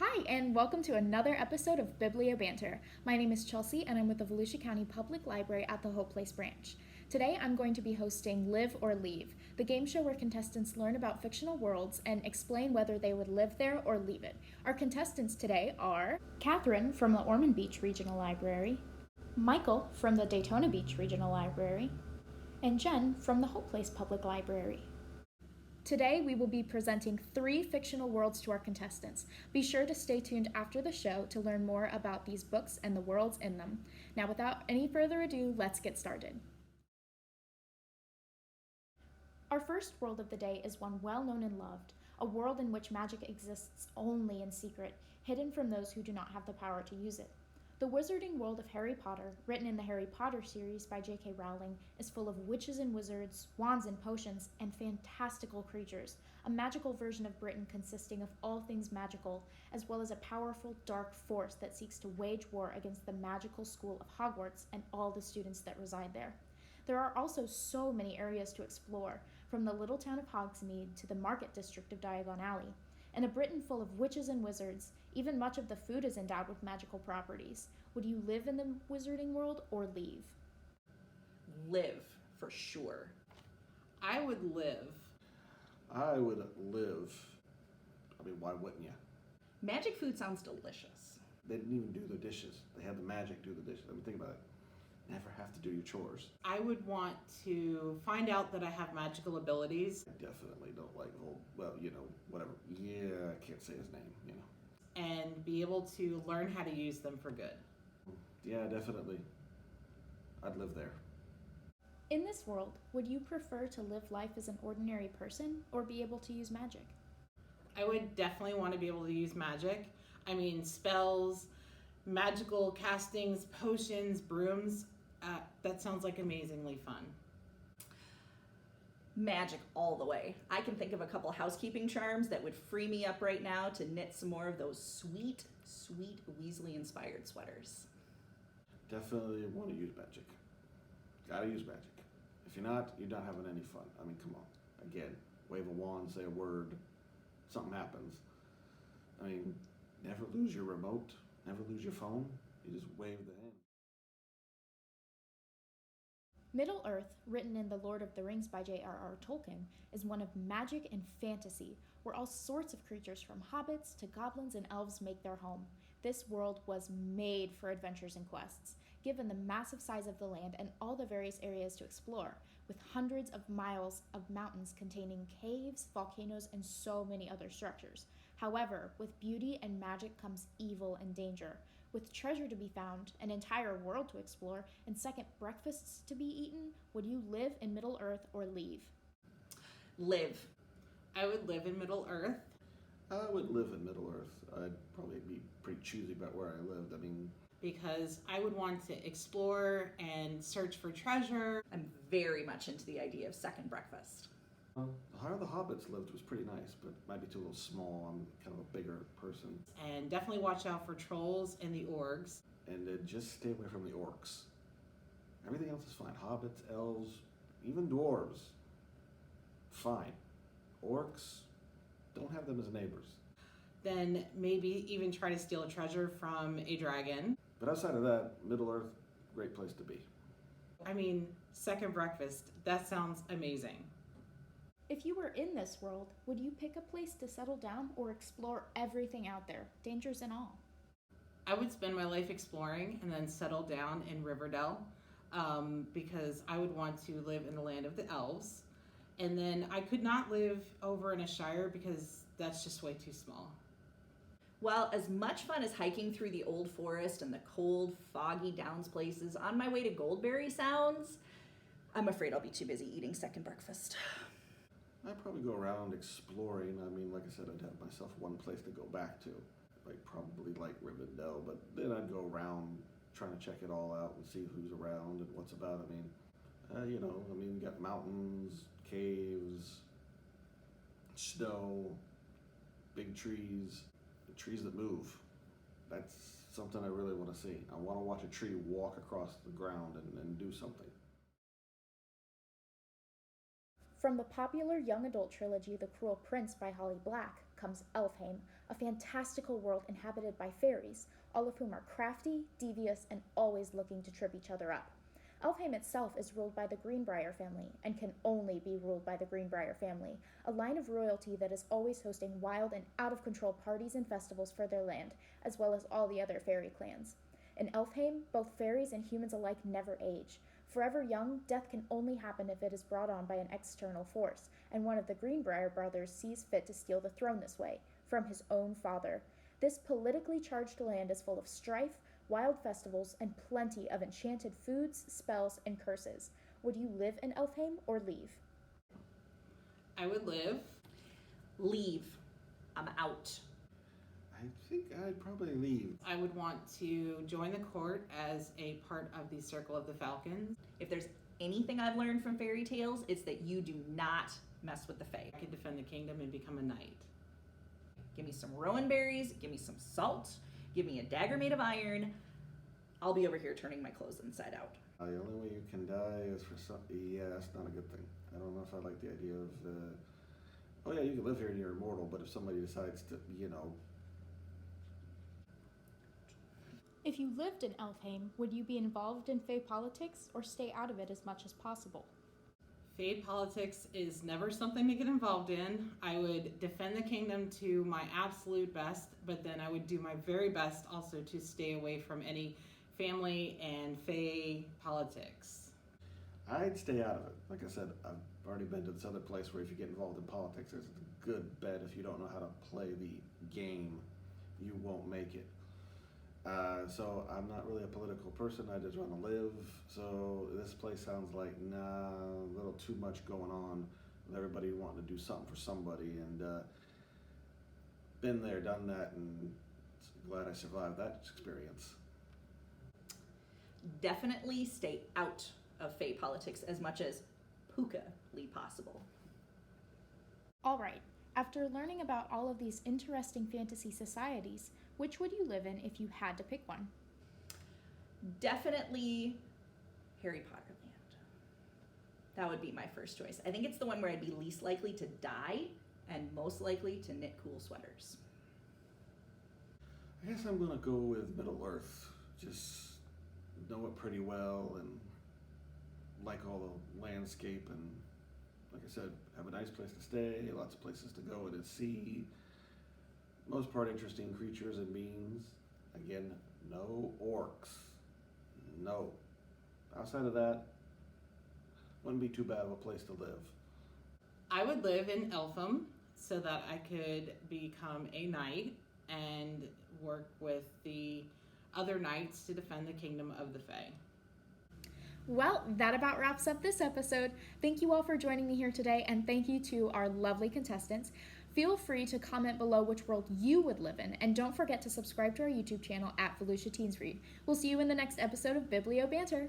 Hi, and welcome to another episode of Biblio Banter. My name is Chelsea, and I'm with the Volusia County Public Library at the Hope Place branch. Today, I'm going to be hosting Live or Leave, the game show where contestants learn about fictional worlds and explain whether they would live there or leave it. Our contestants today are Catherine from the Ormond Beach Regional Library, Michael from the Daytona Beach Regional Library, and Jen from the Hope Place Public Library. Today, we will be presenting 3 fictional worlds to our contestants. Be sure to stay tuned after the show to learn more about these books and the worlds in them. Now, without any further ado, let's get started. Our first world of the day is one well known and loved, a world in which magic exists only in secret, hidden from those who do not have the power to use it. The wizarding world of Harry Potter, written in the Harry Potter series by J.R.R. Rowling, is full of witches and wizards, wands and potions, and fantastical creatures, a magical version of Britain consisting of all things magical, as well as a powerful dark force that seeks to wage war against the magical school of Hogwarts and all the students that reside there. There are also so many areas to explore, from the little town of Hogsmeade to the market district of Diagon Alley. In a Britain full of witches and wizards, even much of the food is endowed with magical properties. Would you live in the wizarding world or leave? Live, for sure. I would live. I would live. I mean, why wouldn't you? Magic food sounds delicious. They didn't even do the dishes. They had the magic do the dishes. I mean, think about it. Never have to do your chores. I would want to find out that I have magical abilities I definitely don't like whatever. Yeah, I can't say his name, and be able to learn how to use them for good. Yeah, definitely. I'd live there. In this world, would you prefer to live life as an ordinary person or be able to use magic? I would definitely want to be able to use magic. I mean, spells, magical castings, potions, brooms. That sounds like amazingly fun. Magic all the way. I can think of a couple housekeeping charms that would free me up right now to knit some more of those sweet, sweet Weasley-inspired sweaters. Definitely want to use magic. Gotta use magic. If you're not, you're not having any fun. I mean, come on. Again, wave a wand, say a word, something happens. I mean, never lose your remote, never lose your phone. You just wave the hand. Middle-earth, written in The Lord of the Rings by J.R.R. Tolkien, is one of magic and fantasy, where all sorts of creatures from hobbits to goblins and elves make their home. This world was made for adventures and quests, given the massive size of the land and all the various areas to explore, with hundreds of miles of mountains containing caves, volcanoes, and so many other structures. However, with beauty and magic comes evil and danger. With treasure to be found, an entire world to explore, and second breakfasts to be eaten, would you live in Middle-earth or leave? Live. I would live in Middle Earth. I would live in Middle-earth. I'd probably be pretty choosy about where I lived. I mean, Because I would want to explore and search for treasure. I'm very much into the idea of second breakfast. how the hobbits lived was pretty nice, but might be too a little small. I'm kind of a bigger person. And definitely watch out for trolls and the orgs. And just stay away from the orcs. Everything else is fine. Hobbits, elves, even dwarves. Fine. Orcs, don't have them as neighbors. Then maybe even try to steal a treasure from a dragon. But outside of that, Middle-earth, great place to be. I mean, second breakfast, that sounds amazing. If you were in this world, would you pick a place to settle down or explore everything out there, dangers and all? I would spend my life exploring and then settle down in Riverdale because I would want to live in the land of the elves. And then I could not live over in a shire because that's just way too small. Well, as much fun as hiking through the old forest and the cold, foggy downs places on my way to Goldberry sounds, I'm afraid I'll be too busy eating second breakfast. I'd probably go around exploring. I mean, like I said, I'd have myself one place to go back to. Like probably like Rivendell, but then I'd go around trying to check it all out and see who's around and what's about. I mean, you got mountains, caves, snow, big trees, trees that move. That's something I really want to see. I want to watch a tree walk across the ground and do something. From the popular young adult trilogy The Cruel Prince by Holly Black comes Elfhame, a fantastical world inhabited by fairies, all of whom are crafty, devious, and always looking to trip each other up. Elfhame itself is ruled by the Greenbrier family, and can only be ruled by the Greenbrier family, a line of royalty that is always hosting wild and out-of-control parties and festivals for their land, as well as all the other fairy clans. In Elfhame, both fairies and humans alike never age. Forever young, death can only happen if it is brought on by an external force, and one of the Greenbrier brothers sees fit to steal the throne this way, from his own father. This politically charged land is full of strife, wild festivals, and plenty of enchanted foods, spells, and curses. Would you live in Elfhame or leave? I would live. Leave. I'm out. I think I'd probably leave. I would want to join the court as a part of the Circle of the Falcons. If there's anything I've learned from fairy tales, it's that you do not mess with the fae. I could defend the kingdom and become a knight. Give me some rowan berries, give me some salt, give me a dagger made of iron. I'll be over here turning my clothes inside out. The only way you can die is for some. Yeah, that's not a good thing. I don't know if I like the idea of. Oh yeah, you can live here and you're immortal, but if somebody decides to, If you lived in Elfhame, would you be involved in fae politics or stay out of it as much as possible? Fade politics is never something to get involved in. I would defend the kingdom to my absolute best, but then I would do my very best also to stay away from any family and fae politics. I'd stay out of it. Like I said, I've already been to this other place where if you get involved in politics, there's a good bet if you don't know how to play the game, you won't make it. So I'm not really a political person. I just want to live. So this place sounds like, a little too much going on with everybody wanting to do something for somebody. And been there, done that, and glad I survived that experience. Definitely stay out of fae politics as much as puka-ly possible. All right, after learning about all of these interesting fantasy societies, which would you live in if you had to pick one? Definitely Harry Potter land. That would be my first choice. I think it's the one where I'd be least likely to die and most likely to knit cool sweaters. I guess I'm gonna go with Middle Earth. Just know it pretty well and like all the landscape, and like I said, have a nice place to stay, lots of places to go and to see. Most part interesting creatures and beings. Again, no orcs. No. Outside of that, wouldn't be too bad of a place to live. I would live in Elfhame so that I could become a knight and work with the other knights to defend the kingdom of the fae. Well, that about wraps up this episode. Thank you all for joining me here today, and thank you to our lovely contestants. Feel free to comment below which world you would live in, and don't forget to subscribe to our YouTube channel at Volusia Teens Read. We'll see you in the next episode of Biblio Banter.